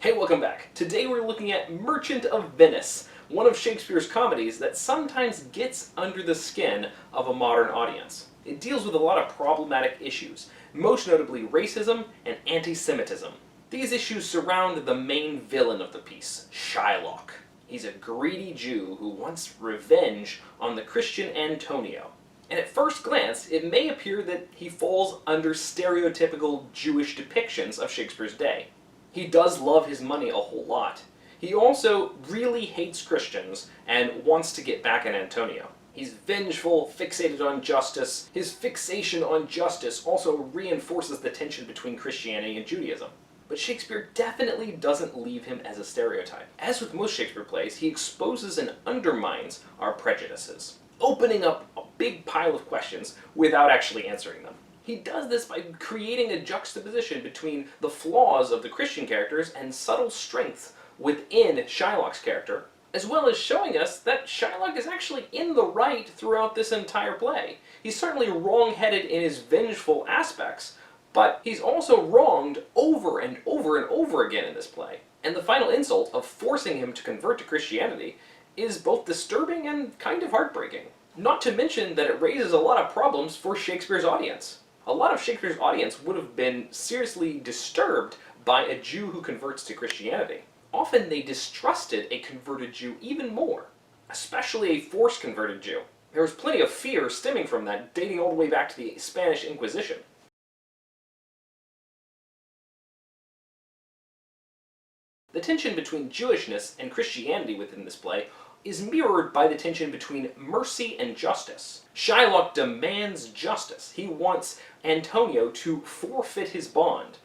Hey, welcome back. Today we're looking at Merchant of Venice, one of Shakespeare's comedies that sometimes gets under the skin of a modern audience. It deals with a lot of problematic issues, most notably racism and anti-Semitism. These issues surround the main villain of the piece, Shylock. He's a greedy Jew who wants revenge on the Christian Antonio. And at first glance, it may appear that he falls under stereotypical Jewish depictions of Shakespeare's day. He does love his money a whole lot. He also really hates Christians and wants to get back at Antonio. He's vengeful, fixated on justice. His fixation on justice also reinforces the tension between Christianity and Judaism. But Shakespeare definitely doesn't leave him as a stereotype. As with most Shakespeare plays, he exposes and undermines our prejudices, opening up a big pile of questions without actually answering them. He does this by creating a juxtaposition between the flaws of the Christian characters and subtle strengths within Shylock's character, as well as showing us that Shylock is actually in the right throughout this entire play. He's certainly wrong-headed in his vengeful aspects, but he's also wronged over and over and over again in this play. And the final insult of forcing him to convert to Christianity is both disturbing and kind of heartbreaking. Not to mention that it raises a lot of problems for Shakespeare's audience. A lot of Shakespeare's audience would have been seriously disturbed by a Jew who converts to Christianity. Often they distrusted a converted Jew even more, especially a forced converted Jew. There was plenty of fear stemming from that, dating all the way back to the Spanish Inquisition. The tension between Jewishness and Christianity within this play is mirrored by the tension between mercy and justice. Shylock demands justice. He wants Antonio to forfeit his bond.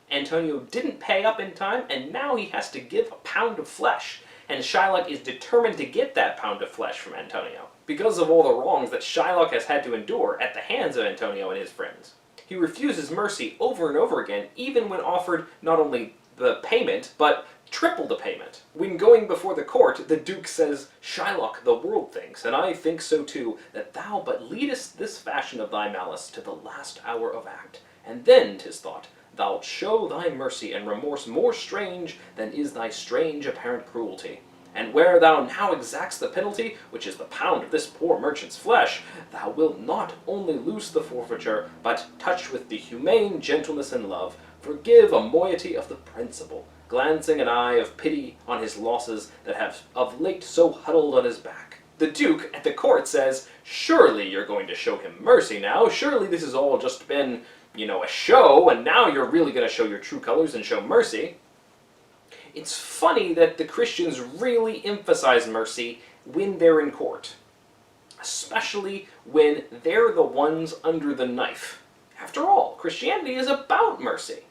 Antonio didn't pay up in time, and now he has to give a pound of flesh, and Shylock is determined to get that pound of flesh from Antonio, because of all the wrongs that Shylock has had to endure at the hands of Antonio and his friends. He refuses mercy over and over again, even when offered not only the payment, but triple the payment. When going before the court, the Duke says, "Shylock, the world thinks, and I think so too, that thou but leadest this fashion of thy malice to the last hour of act, and then, 'tis thought, thou'lt show thy mercy and remorse more strange than is thy strange apparent cruelty. And where thou now exacts the penalty, which is the pound of this poor merchant's flesh, thou wilt not only loose the forfeiture, but, touched with the humane gentleness and love, forgive a moiety of the principal, glancing an eye of pity on his losses that have of late so huddled on his back." The Duke at the court says, "Surely you're going to show him mercy now. Surely this has all just been, a show, and now you're really going to show your true colors and show mercy." It's funny that the Christians really emphasize mercy when they're in court, especially when they're the ones under the knife. After all, Christianity is about mercy.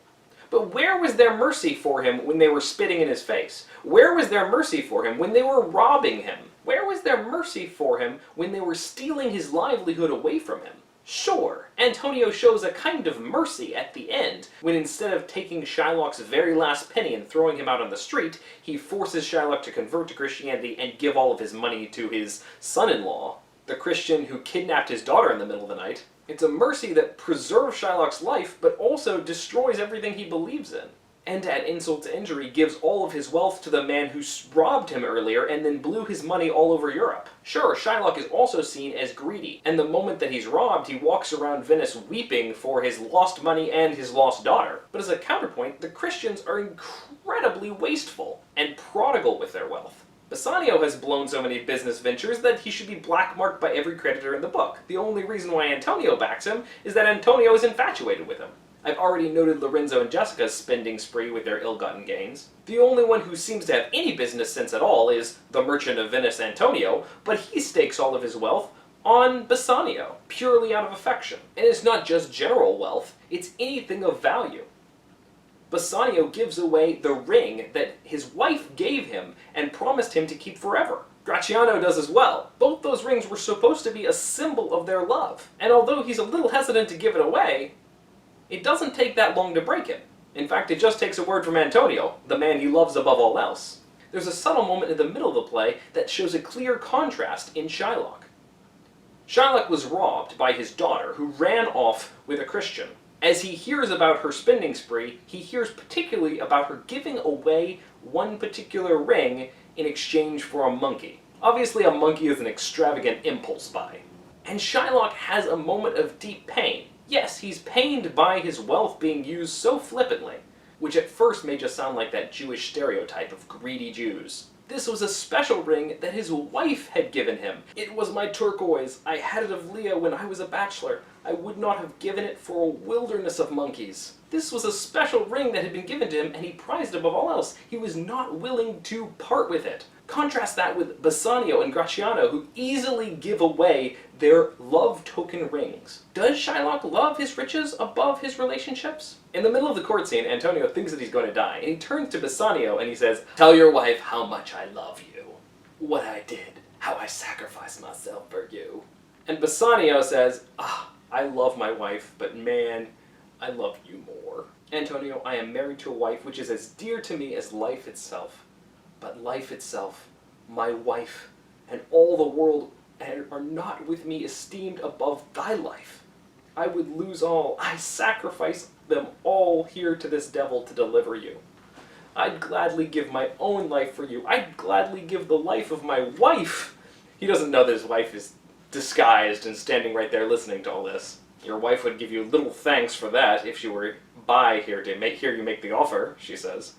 But where was their mercy for him when they were spitting in his face? Where was their mercy for him when they were robbing him? Where was their mercy for him when they were stealing his livelihood away from him? Sure, Antonio shows a kind of mercy at the end, when instead of taking Shylock's very last penny and throwing him out on the street, he forces Shylock to convert to Christianity and give all of his money to his son-in-law, the Christian who kidnapped his daughter in the middle of the night. It's a mercy that preserves Shylock's life, but also destroys everything he believes in. And to add insult to injury, gives all of his wealth to the man who robbed him earlier and then blew his money all over Europe. Sure, Shylock is also seen as greedy, and the moment that he's robbed, he walks around Venice weeping for his lost money and his lost daughter. But as a counterpoint, the Christians are incredibly wasteful and prodigal with their wealth. Bassanio has blown so many business ventures that he should be blackmarked by every creditor in the book. The only reason why Antonio backs him is that Antonio is infatuated with him. I've already noted Lorenzo and Jessica's spending spree with their ill-gotten gains. The only one who seems to have any business sense at all is the Merchant of Venice, Antonio, but he stakes all of his wealth on Bassanio, purely out of affection. And it's not just general wealth, it's anything of value. Bassanio gives away the ring that his wife gave him and promised him to keep forever. Gratiano does as well. Both those rings were supposed to be a symbol of their love. And although he's a little hesitant to give it away, it doesn't take that long to break him. In fact, it just takes a word from Antonio, the man he loves above all else. There's a subtle moment in the middle of the play that shows a clear contrast in Shylock. Shylock was robbed by his daughter, who ran off with a Christian. As he hears about her spending spree, he hears particularly about her giving away one particular ring in exchange for a monkey. Obviously, a monkey is an extravagant impulse buy. And Shylock has a moment of deep pain. Yes, he's pained by his wealth being used so flippantly, which at first may just sound like that Jewish stereotype of greedy Jews. This was a special ring that his wife had given him. It was my turquoise. I had it of Leah when I was a bachelor. I would not have given it for a wilderness of monkeys. This was a special ring that had been given to him, and he prized above all else. He was not willing to part with it. Contrast that with Bassanio and Gratiano, who easily give away their love token rings. Does Shylock love his riches above his relationships? In the middle of the court scene, Antonio thinks that he's going to die, and he turns to Bassanio and he says, "Tell your wife how much I love you. What I did, how I sacrificed myself for you." And Bassanio says, I love my wife, but man, I love you more. Antonio, I am married to a wife which is as dear to me as life itself. But life itself, my wife, and all the world are not with me esteemed above thy life. I would lose all. I sacrifice them all here to this devil to deliver you. I'd gladly give my own life for you. I'd gladly give the life of my wife. He doesn't know that his wife is disguised and standing right there listening to all this. Your wife would give you little thanks for that if she were by here to hear you make the offer, she says.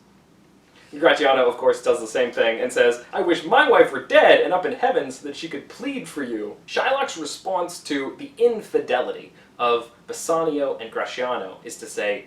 Gratiano, of course, does the same thing and says, "I wish my wife were dead and up in heaven so that she could plead for you." Shylock's response to the infidelity of Bassanio and Gratiano is to say,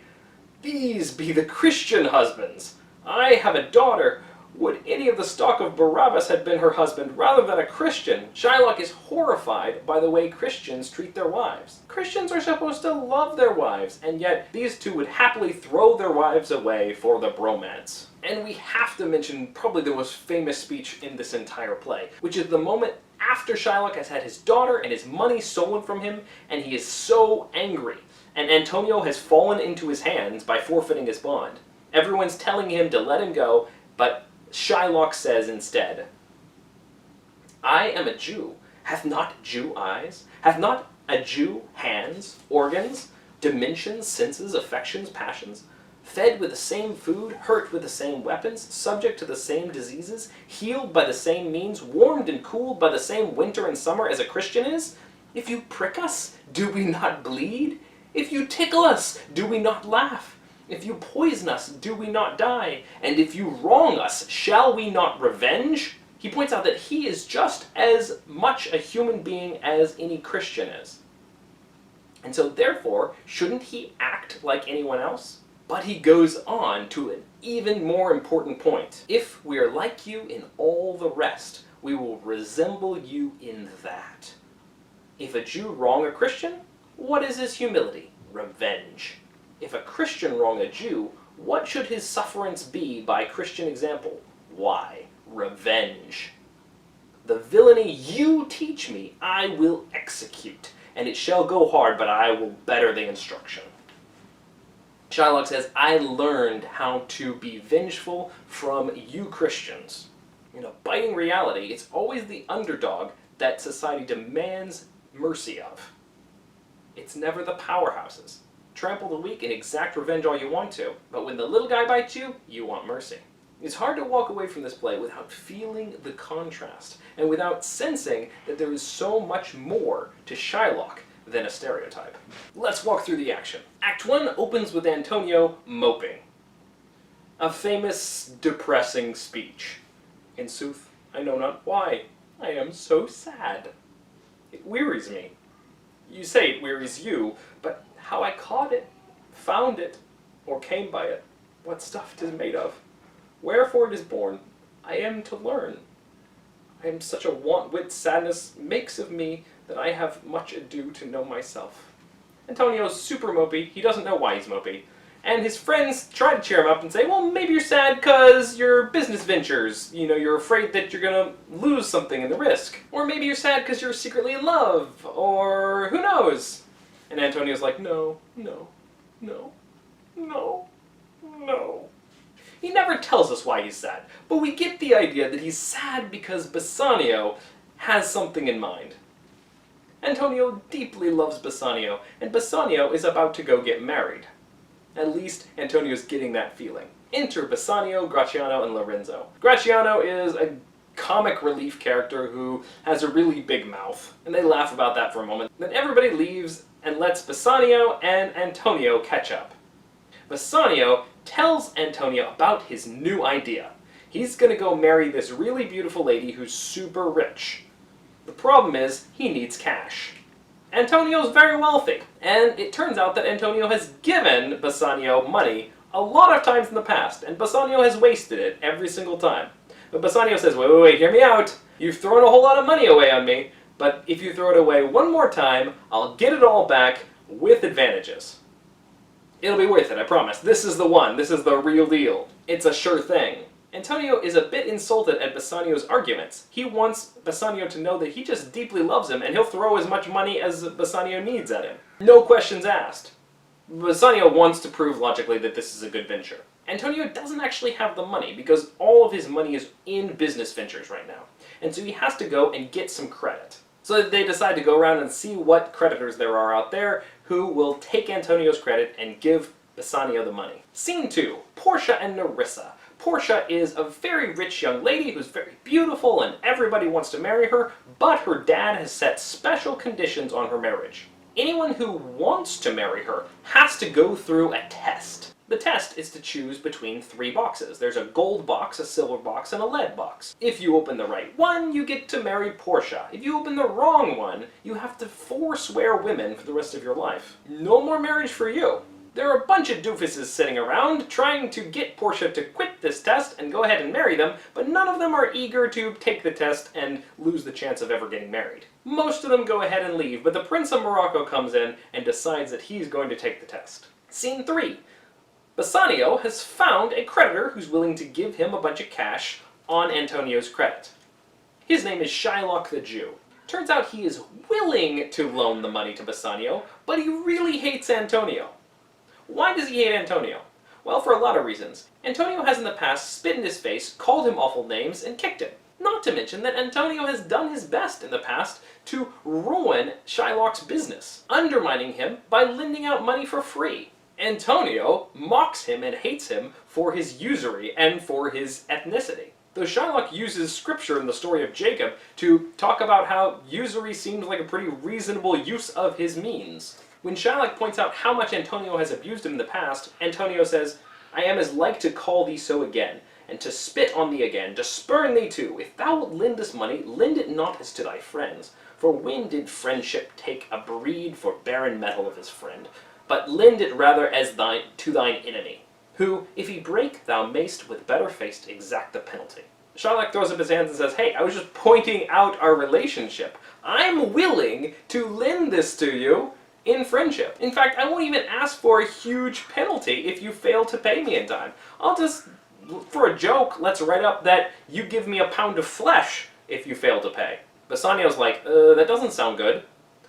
"These be the Christian husbands. I have a daughter. Would any of the stock of Barabbas had been her husband rather than a Christian?" Shylock is horrified by the way Christians treat their wives. Christians are supposed to love their wives, and yet these two would happily throw their wives away for the bromance. And we have to mention probably the most famous speech in this entire play, which is the moment after Shylock has had his daughter and his money stolen from him, and he is so angry, and Antonio has fallen into his hands by forfeiting his bond. Everyone's telling him to let him go, but Shylock says instead, "I am a Jew. Hath not Jew eyes? Hath not a Jew hands, organs, dimensions, senses, affections, passions? Fed with the same food, hurt with the same weapons, subject to the same diseases, healed by the same means, warmed and cooled by the same winter and summer as a Christian is? If you prick us, do we not bleed? If you tickle us, do we not laugh? If you poison us, do we not die? And if you wrong us, shall we not revenge?" He points out that he is just as much a human being as any Christian is. And so therefore, shouldn't he act like anyone else? But he goes on to an even more important point. "If we are like you in all the rest, we will resemble you in that. If a Jew wrong a Christian, what is his humility? Revenge. If a Christian wrong a Jew, what should his sufferance be by Christian example? Why, revenge. The villainy you teach me, I will execute, and it shall go hard, but I will better the instruction." Shylock says, "I learned how to be vengeful from you Christians." In a biting reality, it's always the underdog that society demands mercy of. It's never the powerhouses. Trample the weak and exact revenge all you want to, but when the little guy bites you, you want mercy. It's hard to walk away from this play without feeling the contrast, and without sensing that there is so much more to Shylock than a stereotype. Let's walk through the action. Act 1 opens with Antonio moping. A famous, depressing speech. "In sooth, I know not why. I am so sad. It wearies me. You say it wearies you, but how I caught it, found it, or came by it, what stuff 'tis made of, wherefore it is born, I am to learn. I am such a want-wit sadness makes of me that I have much ado to know myself." Antonio's super mopey. He doesn't know why he's mopey. And his friends try to cheer him up and say, "Well, maybe you're sad because your business ventures, you're afraid that you're going to lose something in the risk. Or maybe you're sad because you're secretly in love, or who knows?" And Antonio's like, "No, no, no, no, no." He never tells us why he's sad, but we get the idea that he's sad because Bassanio has something in mind. Antonio deeply loves Bassanio, and Bassanio is about to go get married. At least, Antonio's getting that feeling. Enter Bassanio, Gratiano, and Lorenzo. Gratiano is a comic relief character who has a really big mouth, and they laugh about that for a moment. Then everybody leaves and lets Bassanio and Antonio catch up. Bassanio tells Antonio about his new idea. He's gonna go marry this really beautiful lady who's super rich. The problem is, he needs cash. Antonio's very wealthy, and it turns out that Antonio has given Bassanio money a lot of times in the past, and Bassanio has wasted it every single time. But Bassanio says, wait, hear me out. You've thrown a whole lot of money away on me, but if you throw it away one more time, I'll get it all back with advantages. It'll be worth it, I promise. This is the one. This is the real deal. It's a sure thing. Antonio is a bit insulted at Bassanio's arguments. He wants Bassanio to know that he just deeply loves him, and he'll throw as much money as Bassanio needs at him. No questions asked. Bassanio wants to prove logically that this is a good venture. Antonio doesn't actually have the money, because all of his money is in business ventures right now. And so he has to go and get some credit. So they decide to go around and see what creditors there are out there who will take Antonio's credit and give Bassanio the money. Scene 2. Portia and Nerissa. Portia is a very rich young lady who's very beautiful and everybody wants to marry her, but her dad has set special conditions on her marriage. Anyone who wants to marry her has to go through a test. The test is to choose between 3 boxes. There's a gold box, a silver box, and a lead box. If you open the right one, you get to marry Portia. If you open the wrong one, you have to forswear women for the rest of your life. No more marriage for you. There are a bunch of doofuses sitting around trying to get Portia to quit this test and go ahead and marry them, but none of them are eager to take the test and lose the chance of ever getting married. Most of them go ahead and leave, but the Prince of Morocco comes in and decides that he's going to take the test. Scene 3. Bassanio has found a creditor who's willing to give him a bunch of cash on Antonio's credit. His name is Shylock the Jew. Turns out he is willing to loan the money to Bassanio, but he really hates Antonio. Why does he hate Antonio? Well, for a lot of reasons. Antonio has in the past spit in his face, called him awful names, and kicked him. Not to mention that Antonio has done his best in the past to ruin Shylock's business, undermining him by lending out money for free. Antonio mocks him and hates him for his usury and for his ethnicity. Though Shylock uses scripture in the story of Jacob to talk about how usury seems like a pretty reasonable use of his means. When Shylock points out how much Antonio has abused him in the past, Antonio says, I am as like to call thee so again, and to spit on thee again, to spurn thee too. If thou wilt lend us money, lend it not as to thy friends. For when did friendship take a breed for barren metal of his friend? But lend it rather as to thine enemy, who, if he break, thou mayst with better face exact the penalty. Shylock throws up his hands and says, hey, I was just pointing out our relationship. I'm willing to lend this to you in friendship. In fact, I won't even ask for a huge penalty if you fail to pay me in time. I'll just, for a joke, let's write up that you give me a pound of flesh if you fail to pay. Bassanio's like, that doesn't sound good.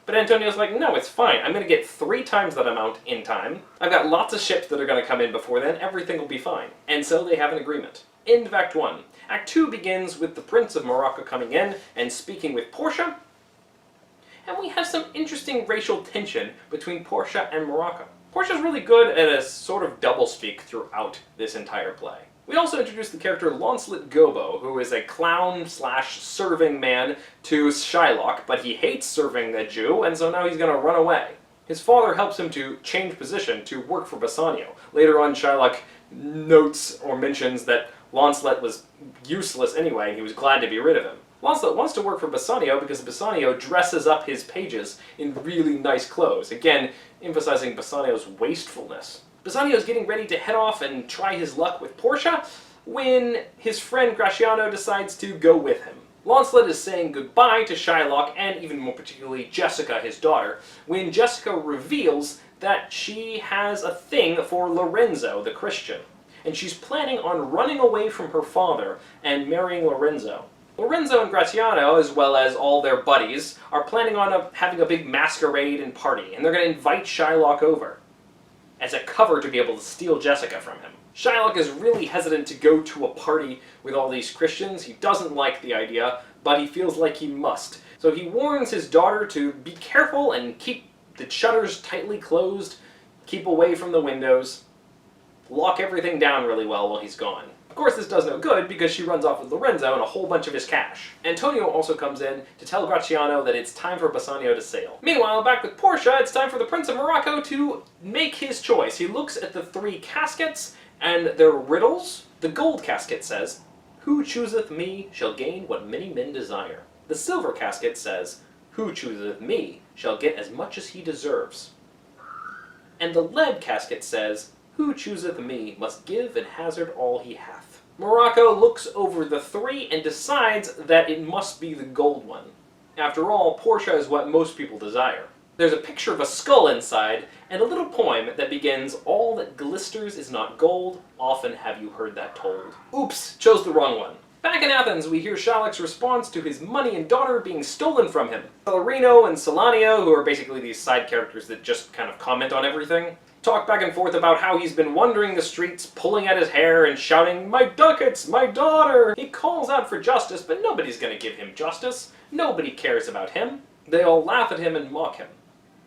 But Antonio's like, no, it's fine. I'm going to get 3 times that amount in time. I've got lots of ships that are going to come in before then. Everything will be fine. And so they have an agreement. End of Act 1. Act 2 begins with the Prince of Morocco coming in and speaking with Portia. And we have some interesting racial tension between Portia and Morocco. Portia's really good at a sort of doublespeak throughout this entire play. We also introduce the character Launcelot Gobbo, who is a clown/serving man to Shylock, but he hates serving the Jew, and so now he's going to run away. His father helps him to change position to work for Bassanio. Later on, Shylock notes or mentions that Launcelot was useless anyway, and he was glad to be rid of him. Launcelot wants to work for Bassanio because Bassanio dresses up his pages in really nice clothes, again emphasizing Bassanio's wastefulness. Bassanio is getting ready to head off and try his luck with Portia when his friend Gratiano decides to go with him. Launcelot is saying goodbye to Shylock and even more particularly Jessica, his daughter, when Jessica reveals that she has a thing for Lorenzo, the Christian, and she's planning on running away from her father and marrying Lorenzo. Lorenzo and Gratiano, as well as all their buddies, are planning on having a big masquerade and party, and they're going to invite Shylock over as a cover to be able to steal Jessica from him. Shylock is really hesitant to go to a party with all these Christians. He doesn't like the idea, but he feels like he must. So he warns his daughter to be careful and keep the shutters tightly closed, keep away from the windows, lock everything down really well while he's gone. Of course, this does no good because she runs off with Lorenzo and a whole bunch of his cash. Antonio also comes in to tell Gratiano that it's time for Bassanio to sail. Meanwhile, back with Portia, it's time for the Prince of Morocco to make his choice. He looks at the 3 caskets and their riddles. The gold casket says, "Who chooseth me shall gain what many men desire." The silver casket says, "Who chooseth me shall get as much as he deserves." And the lead casket says, "Who chooseth me must give and hazard all he hath." Morocco looks over the 3 and decides that it must be the gold one. After all, Portia is what most people desire. There's a picture of a skull inside, and a little poem that begins, "All that glisters is not gold, often have you heard that told." Oops, chose the wrong one. Back in Athens, we hear Shylock's response to his money and daughter being stolen from him. Celerino and Salanio, who are basically these side characters that just kind of comment on everything, talk back and forth about how he's been wandering the streets, pulling at his hair and shouting, "My ducats, my daughter!" He calls out for justice, but nobody's gonna give him justice. Nobody cares about him. They all laugh at him and mock him.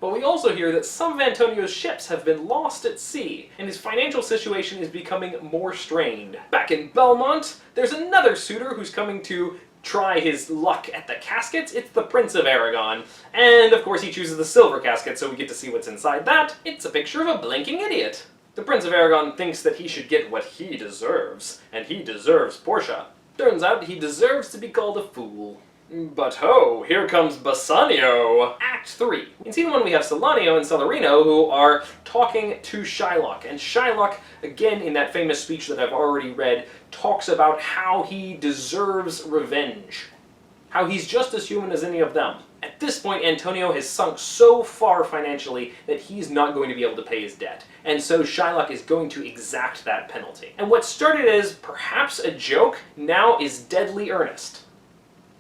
But we also hear that some of Antonio's ships have been lost at sea, and his financial situation is becoming more strained. Back in Belmont, there's another suitor who's coming to try his luck at the caskets. It's the Prince of Aragon, and of course he chooses the silver casket, so we get to see what's inside that. It's a picture of a blinking idiot. The Prince of Aragon thinks that he should get what he deserves, and he deserves Portia. Turns out he deserves to be called a fool. But ho, here comes Bassanio! Act 3. In Scene 1 we have Salanio and Celerino who are talking to Shylock, and Shylock, again in that famous speech that I've already read, talks about how he deserves revenge. How he's just as human as any of them. At this point, Antonio has sunk so far financially that he's not going to be able to pay his debt, and so Shylock is going to exact that penalty. And what started as perhaps a joke now is deadly earnest.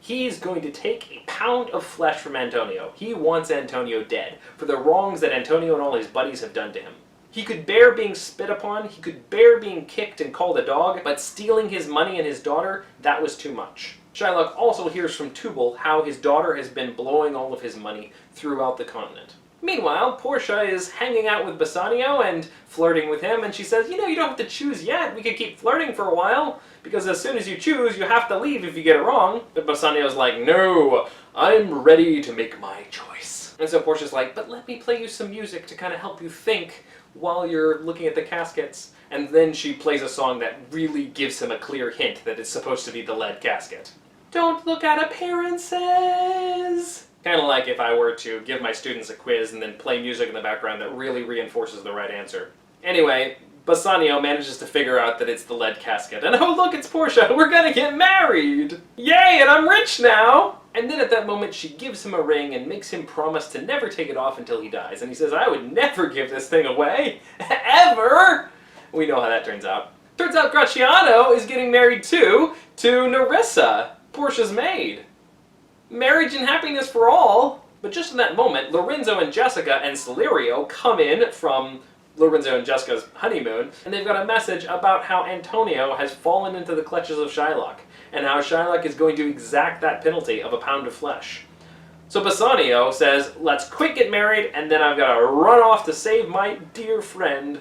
He's going to take a pound of flesh from Antonio. He wants Antonio dead for the wrongs that Antonio and all his buddies have done to him. He could bear being spit upon, he could bear being kicked and called a dog, but stealing his money and his daughter, that was too much. Shylock also hears from Tubal how his daughter has been blowing all of his money throughout the continent. Meanwhile, Portia is hanging out with Bassanio and flirting with him, and she says, you don't have to choose yet, we could keep flirting for a while, because as soon as you choose, you have to leave if you get it wrong. But Bassanio's like, no, I'm ready to make my choice. And so Portia's like, but let me play you some music to kind of help you think while you're looking at the caskets. And then she plays a song that really gives him a clear hint that it's supposed to be the lead casket. Don't look at appearances! Kind of like if I were to give my students a quiz and then play music in the background that really reinforces the right answer. Anyway, Bassanio manages to figure out that it's the lead casket. And oh look, it's Portia! We're gonna get married! Yay, and I'm rich now! And then at that moment she gives him a ring and makes him promise to never take it off until he dies. And he says, I would never give this thing away! Ever! We know how that turns out. Turns out Gratiano is getting married too, to Nerissa, Portia's maid. Marriage and happiness for all. But just in that moment, Lorenzo and Jessica and Celerio come in from Lorenzo and Jessica's honeymoon, and they've got a message about how Antonio has fallen into the clutches of Shylock, and how Shylock is going to exact that penalty of a pound of flesh. So Bassanio says, let's quick get married, and then I've got to run off to save my dear friend,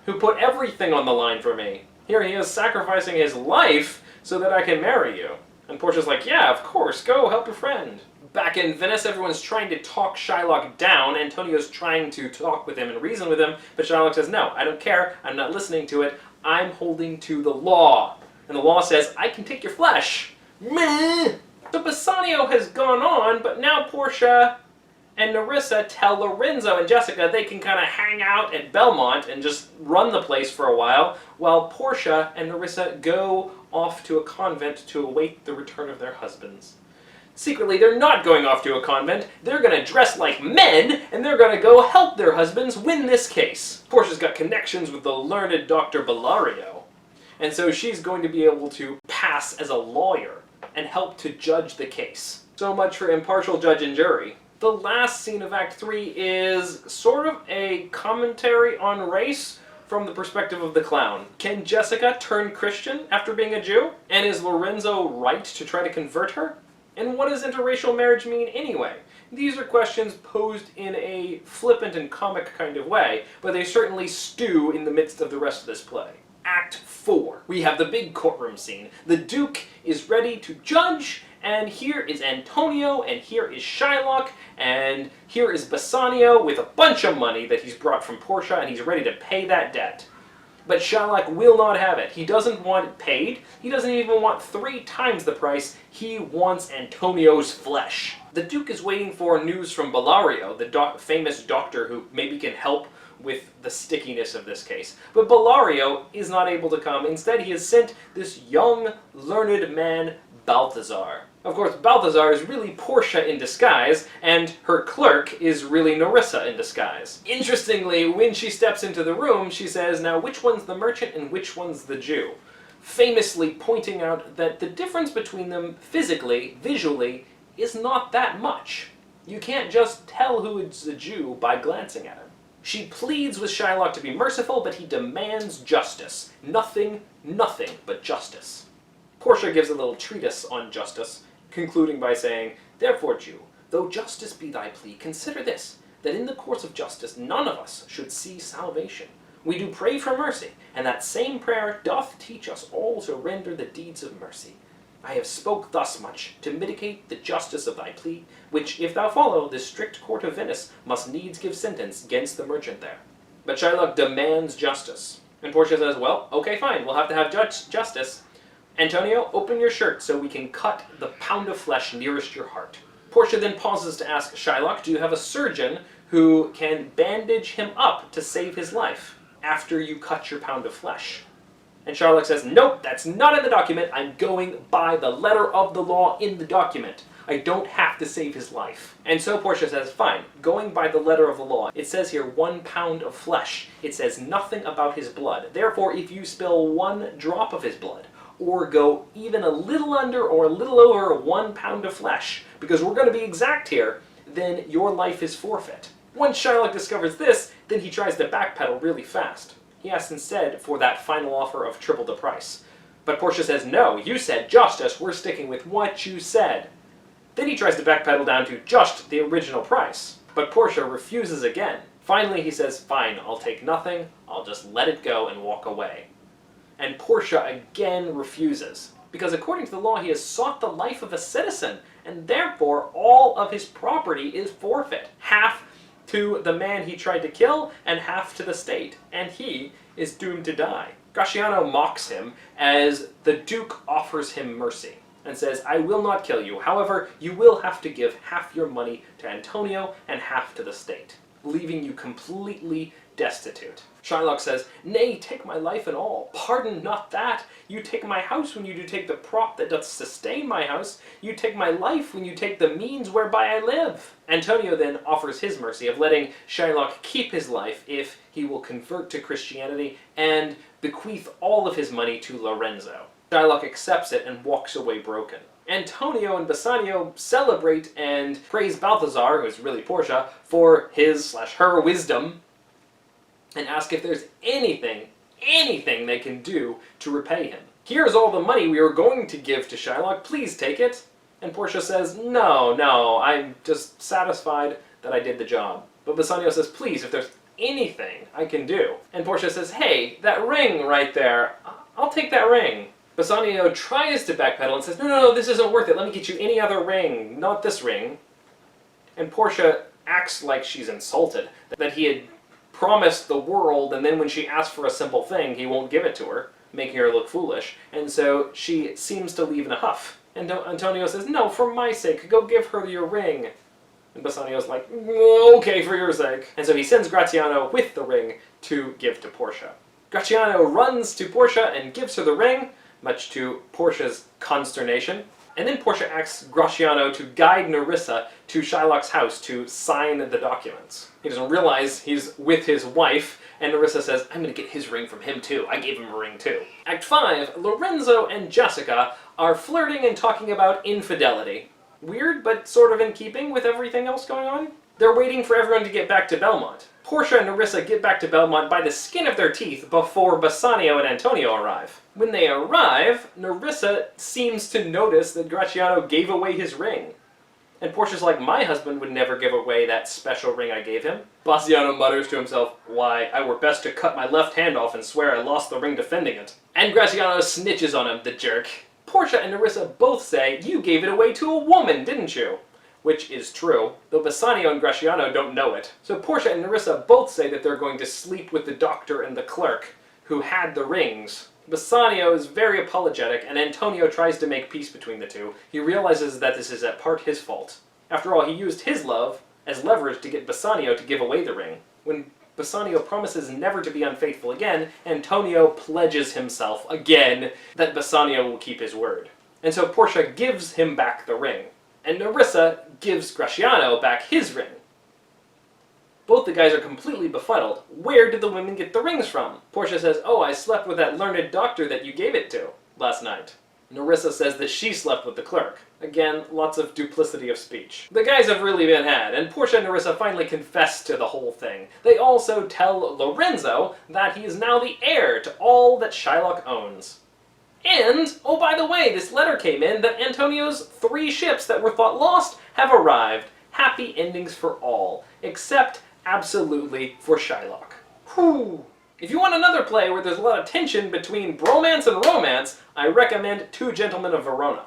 who put everything on the line for me. Here he is sacrificing his life so that I can marry you. And Portia's like, yeah, of course, go help your friend. Back in Venice, everyone's trying to talk Shylock down. Antonio's trying to talk with him and reason with him, but Shylock says, no, I don't care, I'm not listening to it, I'm holding to the law. And the law says, I can take your flesh. Meh! So Bassanio has gone on, but now Portia and Nerissa tell Lorenzo and Jessica they can kind of hang out at Belmont and just run the place for a while Portia and Nerissa go off to a convent to await the return of their husbands. Secretly, they're not going off to a convent, they're going to dress like men, and they're going to go help their husbands win this case. Portia's got connections with the learned Dr. Bellario, and so she's going to be able to pass as a lawyer and help to judge the case. So much for impartial judge and jury. The last scene of Act 3 is sort of a commentary on race from the perspective of the clown. Can Jessica turn Christian after being a Jew? And is Lorenzo right to try to convert her? And what does interracial marriage mean anyway? These are questions posed in a flippant and comic kind of way, but they certainly stew in the midst of the rest of this play. Act 4. We have the big courtroom scene. The Duke is ready to judge, and here is Antonio, and here is Shylock, and here is Bassanio with a bunch of money that he's brought from Portia, and he's ready to pay that debt. But Shylock will not have it. He doesn't want it paid. He doesn't even want 3 times the price. He wants Antonio's flesh. The Duke is waiting for news from Bellario, the famous doctor who maybe can help with the stickiness of this case. But Bellario is not able to come. Instead, he has sent this young, learned man, Balthazar. Of course, Balthazar is really Portia in disguise, and her clerk is really Nerissa in disguise. Interestingly, when she steps into the room, she says, now which one's the merchant and which one's the Jew? Famously pointing out that the difference between them physically, visually, is not that much. You can't just tell who is a Jew by glancing at him. She pleads with Shylock to be merciful, but he demands justice. Nothing but justice. Portia gives a little treatise on justice, concluding by saying, therefore, Jew, though justice be thy plea, consider this, that in the course of justice none of us should see salvation. We do pray for mercy, and that same prayer doth teach us all to render the deeds of mercy. I have spoke thus much, to mitigate the justice of thy plea, which, if thou follow, the strict court of Venice must needs give sentence against the merchant there. But Shylock demands justice. And Portia says, well, okay, fine, we'll have to have justice. Antonio, open your shirt so we can cut the pound of flesh nearest your heart. Portia then pauses to ask Shylock, do you have a surgeon who can bandage him up to save his life after you cut your pound of flesh? And Shylock says, nope, that's not in the document. I'm going by the letter of the law in the document. I don't have to save his life. And so Portia says, fine, going by the letter of the law. It says here 1 pound of flesh. It says nothing about his blood. Therefore, if you spill 1 drop of his blood, or go even a little under or a little over 1 pound of flesh, because we're going to be exact here, then your life is forfeit. Once Shylock discovers this, then he tries to backpedal really fast. He asks instead for that final offer of triple the price. But Portia says, no, you said justice, we're sticking with what you said. Then he tries to backpedal down to just the original price. But Portia refuses again. Finally he says, fine, I'll take nothing, I'll just let it go and walk away. And Portia again refuses, because according to the law he has sought the life of a citizen, and therefore all of his property is forfeit. Half to the man he tried to kill, and half to the state, and he is doomed to die. Gratiano mocks him as the Duke offers him mercy, and says, I will not kill you, however, you will have to give half your money to Antonio and half to the state, leaving you completely destitute. Shylock says, nay, take my life and all. Pardon not that. You take my house when you do take the prop that doth sustain my house. You take my life when you take the means whereby I live. Antonio then offers his mercy of letting Shylock keep his life if he will convert to Christianity and bequeath all of his money to Lorenzo. Shylock accepts it and walks away broken. Antonio and Bassanio celebrate and praise Balthazar, who is really Portia, for his/her wisdom, and ask if there's anything they can do to repay him. Here's all the money we were going to give to Shylock, please take it. And Portia says, no, I'm just satisfied that I did the job. But Bassanio says, please, if there's anything I can do. And Portia says, hey, that ring right there, I'll take that ring. Bassanio tries to backpedal and says, no, this isn't worth it, let me get you any other ring, not this ring. And Portia acts like she's insulted, that he had promised the world, and then when she asks for a simple thing, he won't give it to her, making her look foolish. And so she seems to leave in a huff. And Antonio says, no, for my sake, go give her your ring. And Bassanio's like, okay, for your sake. And so he sends Gratiano with the ring to give to Portia. Gratiano runs to Portia and gives her the ring, much to Portia's consternation. And then Portia asks Gratiano to guide Nerissa to Shylock's house to sign the documents. He doesn't realize he's with his wife, and Nerissa says, I'm going to get his ring from him too. I gave him a ring too. Act 5, Lorenzo and Jessica are flirting and talking about infidelity. Weird, but sort of in keeping with everything else going on. They're waiting for everyone to get back to Belmont. Portia and Nerissa get back to Belmont by the skin of their teeth before Bassanio and Antonio arrive. When they arrive, Nerissa seems to notice that Gratiano gave away his ring. And Portia's like, my husband would never give away that special ring I gave him. Bassanio mutters to himself, why, I were best to cut my left hand off and swear I lost the ring defending it. And Gratiano snitches on him, the jerk. Portia and Nerissa both say, you gave it away to a woman, didn't you? Which is true, though Bassanio and Gratiano don't know it. So Portia and Nerissa both say that they're going to sleep with the doctor and the clerk, who had the rings. Bassanio is very apologetic, and Antonio tries to make peace between the two. He realizes that this is at part his fault. After all, he used his love as leverage to get Bassanio to give away the ring. When Bassanio promises never to be unfaithful again, Antonio pledges himself again that Bassanio will keep his word. And so Portia gives him back the ring. And Nerissa gives Gratiano back his ring. Both the guys are completely befuddled. Where did the women get the rings from? Portia says, oh, I slept with that learned doctor that you gave it to last night. Nerissa says that she slept with the clerk. Again, lots of duplicity of speech. The guys have really been had, and Portia and Nerissa finally confess to the whole thing. They also tell Lorenzo that he is now the heir to all that Shylock owns. And, oh by the way, this letter came in that Antonio's 3 ships that were thought lost have arrived. Happy endings for all, except absolutely for Shylock. Whew. If you want another play where there's a lot of tension between bromance and romance, I recommend Two Gentlemen of Verona.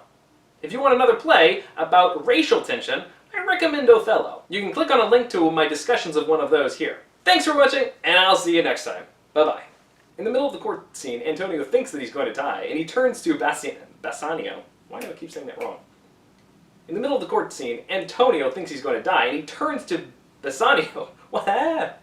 If you want another play about racial tension, I recommend Othello. You can click on a link to my discussions of one of those here. Thanks for watching, and I'll see you next time. Bye-bye. In the middle of the court scene, Antonio thinks that he's going to die, and he turns to Bassanio. Why do I keep saying that wrong? In the middle of the court scene, Antonio thinks he's going to die, and he turns to Bassanio. What?